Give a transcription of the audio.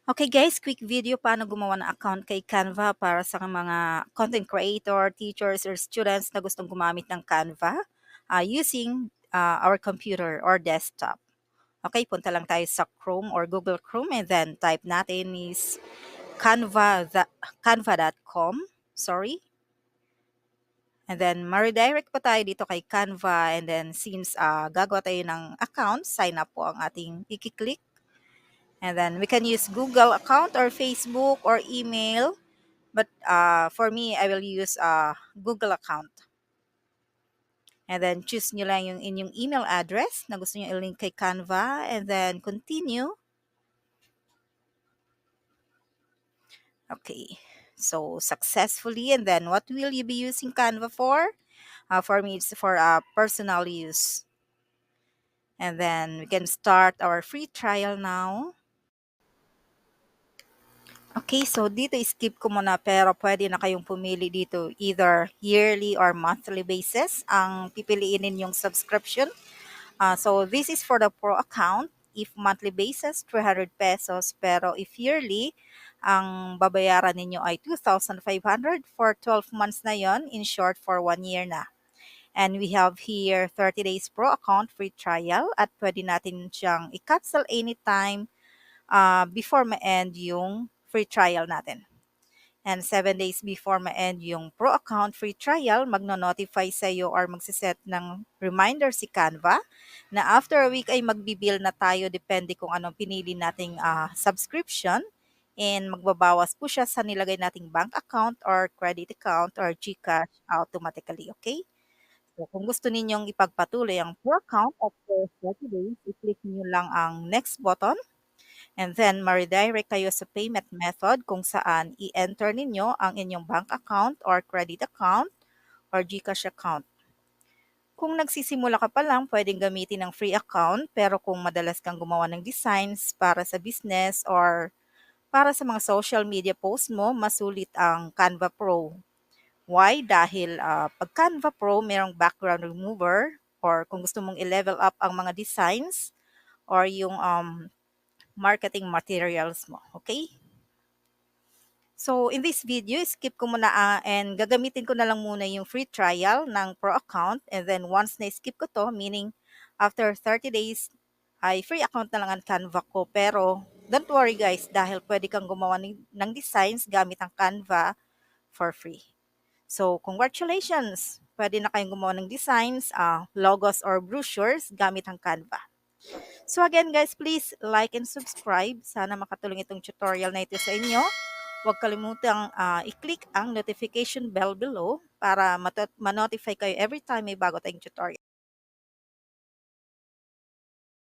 Okay guys, quick video paano gumawa ng account kay Canva para sa mga content creator, teachers, or students na gustong gumamit ng Canva using our computer or desktop. Okay, punta lang tayo sa Chrome or Google Chrome and then type natin is canva.com. Sorry. And then ma-redirect pa tayo dito kay Canva and then since gagawa tayo ng account, sign up po ang ating i-click. And then we can use Google account or Facebook or email. But for me, I will use Google account. And then choose nyo lang yung inyong email address na gusto nyo i-link kay Canva. And then continue. Okay. So successfully. And then what will you be using Canva for? For me, it's for personal use. And then we can start our free trial now. Okay, so dito skip ko muna pero pwede na kayong pumili dito either yearly or monthly basis ang pipiliin ninyong subscription. So this is for the pro account. If monthly basis, 300 pesos. Pero if yearly, ang babayaran ninyo ay 2,500 for 12 months na yon. In short, for 1 year na. And we have here 30 days pro account free trial at pwede natin siyang i-cancel anytime before ma-end yung free trial natin. And 7 days before ma-end yung pro account free trial, magno-notify sa iyo or magsiset ng reminder si Canva na after a week ay magbibill na tayo depende kung anong pinili nating subscription. And magbabawas po siya sa nilagay nating bank account or credit account or GCash automatically, okay? So, kung gusto ninyong ipagpatuloy ang pro account after 30 days, i-click niyo lang ang next button. And then, ma-redirect kayo sa payment method kung saan i-enter ninyo ang inyong bank account or credit account or GCash account. Kung nagsisimula ka pa lang, pwedeng gamitin ng free account. Pero kung madalas kang gumawa ng designs para sa business or para sa mga social media post mo, masulit ang Canva Pro. Why? Dahil pag Canva Pro, mayroong background remover or kung gusto mong i-level up ang mga designs or yung marketing materials mo. Okay? So, in this video, skip ko muna and gagamitin ko na lang muna yung free trial ng Pro account. And then, once na-skip ko to, meaning after 30 days, ay free account na lang ang Canva ko. Pero, don't worry guys, dahil pwede kang gumawa ng designs gamit ang Canva for free. So, congratulations! Pwede na kayong gumawa ng designs, logos or brochures gamit ang Canva. So again guys, please like and subscribe. Sana makatulong itong tutorial na ito sa inyo. Huwag kalimutang i-click ang notification bell below para ma-notify kayo every time may bago tayong tutorial.